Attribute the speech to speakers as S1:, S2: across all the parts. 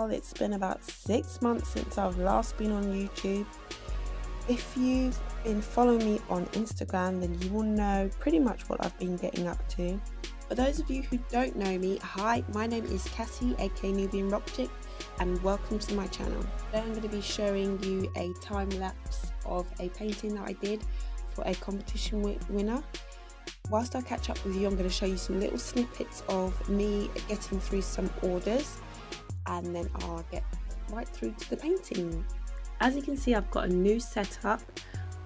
S1: while. It's been about 6 months since I've last been on YouTube. If you've been following me on Instagram, then you will know pretty much what I've been getting up to. For those of you who don't know me, hi, my name is Cassie, aka NubianRockChick, and welcome to my channel. Today I'm going to be showing you a time lapse of a painting that I did for a competition winner. Whilst I catch up with you, I'm going to show you some little snippets of me getting through some orders, and then I'll get right through to the painting. As you can see, I've got a new setup.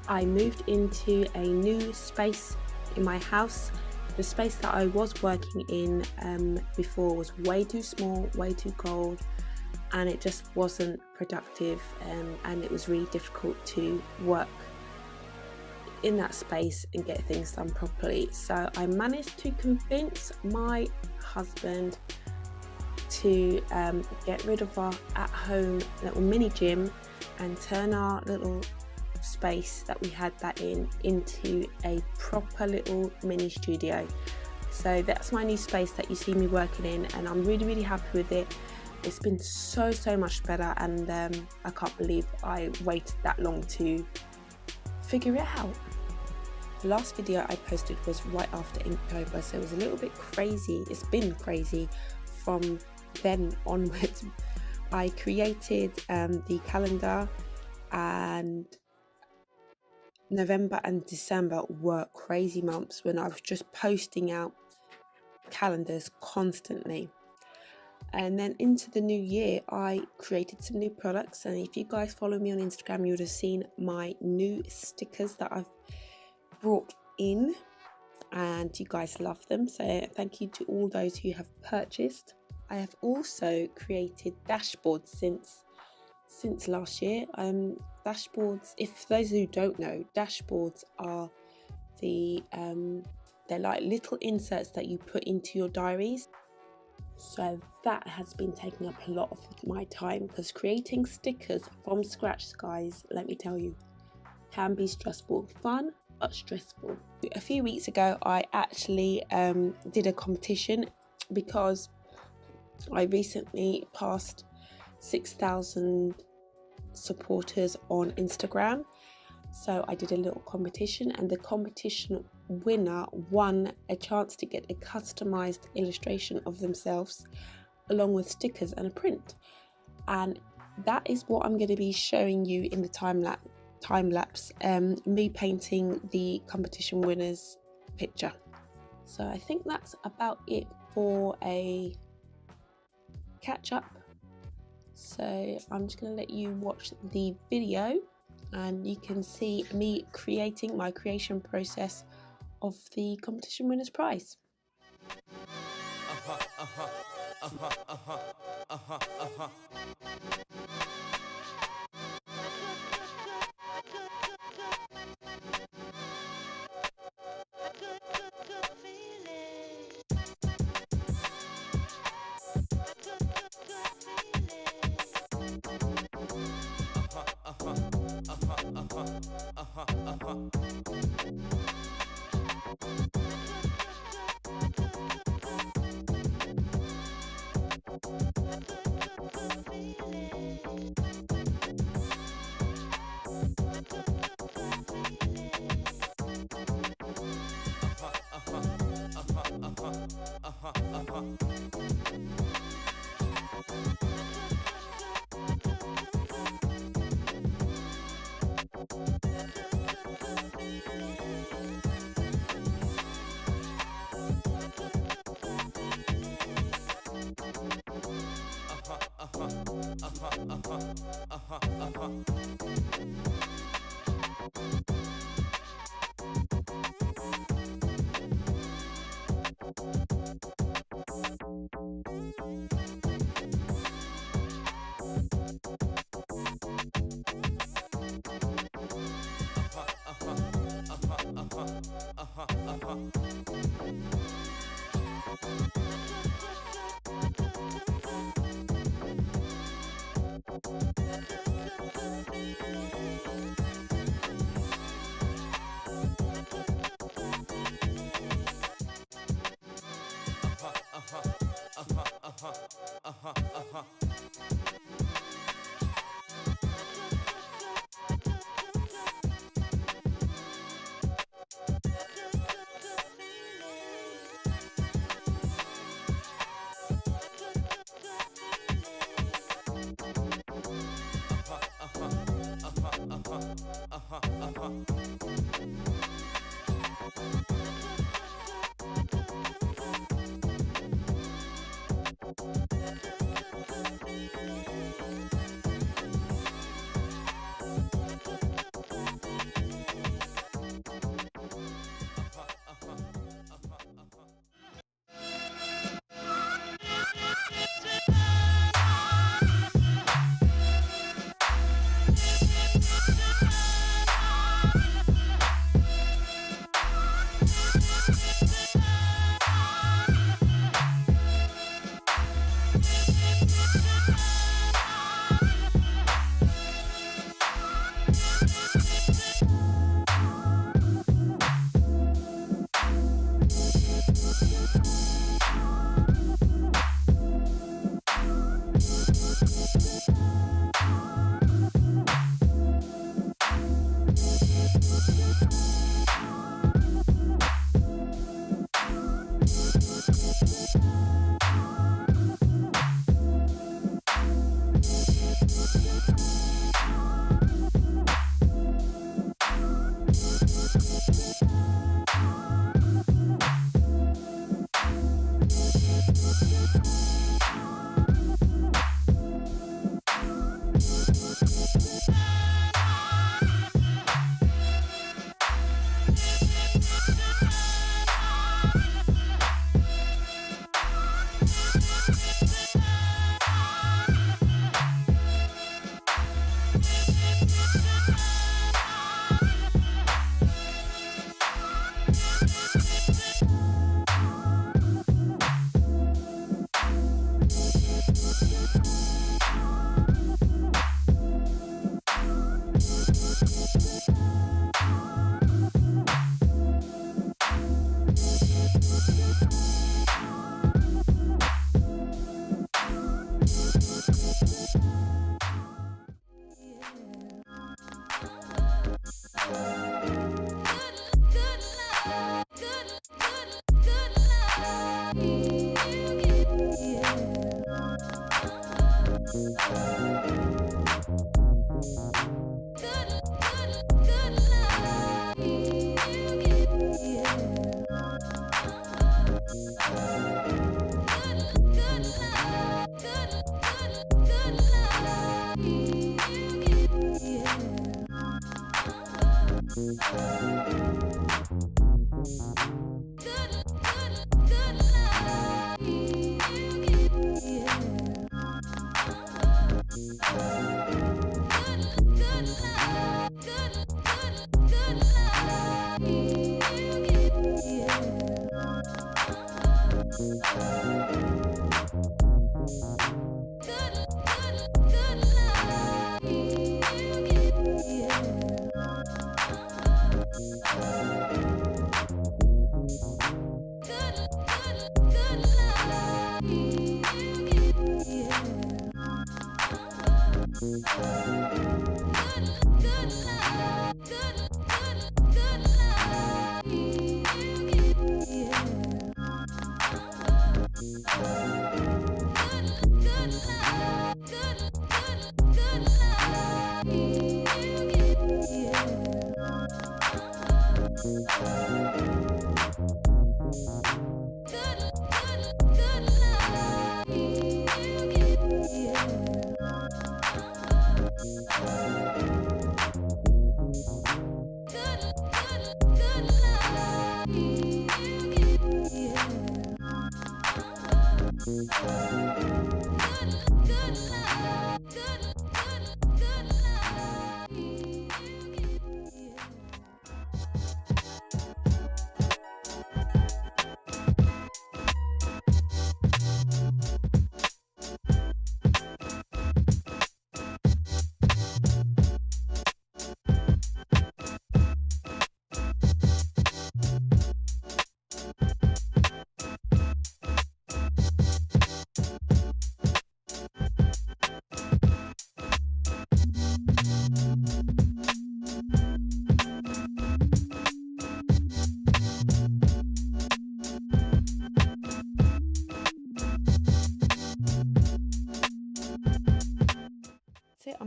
S1: I moved into a new space in my house. The space that I was working in before was way too small, way too cold, and it just wasn't productive, and it was really difficult to work in that space and get things done properly. So I managed to convince my husband to get rid of our at-home little mini gym and turn our little space that we had that into a proper little mini studio. So that's my new space that you see me working in, and I'm really happy with it. It's been so much better, and I can't believe I waited that long to figure it out. The last video I posted was right after Inktober, so it was a little bit crazy. It's been crazy from then onwards. I created the calendar, and November and December were crazy months when I was just posting out calendars constantly. And then into the new year, I created some new products, and if you guys follow me on Instagram, you would have seen my new stickers that I've brought in, and you guys love them, so thank you to all those who have purchased. I have also created dashboards since last year. Dashboards, if those who don't know, dashboards are they're like little inserts that you put into your diaries. So that has been taking up a lot of my time, because creating stickers from scratch, guys, let me tell you, can be stressful. Fun but stressful. A few weeks ago I actually did a competition, because I recently passed 6,000 supporters on Instagram. So I did a little competition, and the competition winner won a chance to get a customized illustration of themselves along with stickers and a print. And that is what I'm going to be showing you in the time lapse, me painting the competition winner's picture. So I think that's about it for a catch up. So I'm just going to let you watch the video, and you can see me creating my creation process of the competition winner's prize.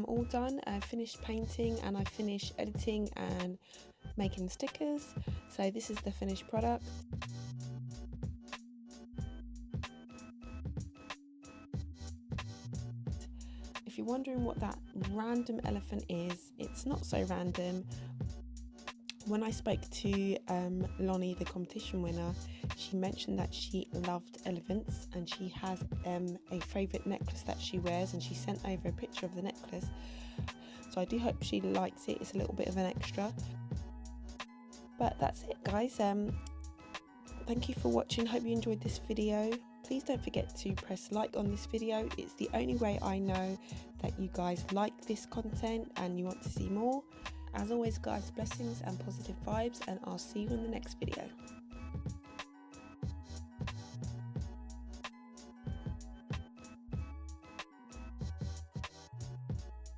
S1: I'm all done. I finished painting and I finished editing and making stickers. So this is the finished product. If you're wondering what that random elephant is, it's not so random. When I spoke to Lonnie, the competition winner, she mentioned that she loved elephants and she has a favourite necklace that she wears, and she sent over a picture of the necklace. So I do hope she likes it. It's a little bit of an extra. But that's it, guys. Thank you for watching. Hope you enjoyed this video. Please don't forget to press like on this video. It's the only way I know that you guys like this content and you want to see more. As always, guys, blessings and positive vibes, and I'll see you in the next video.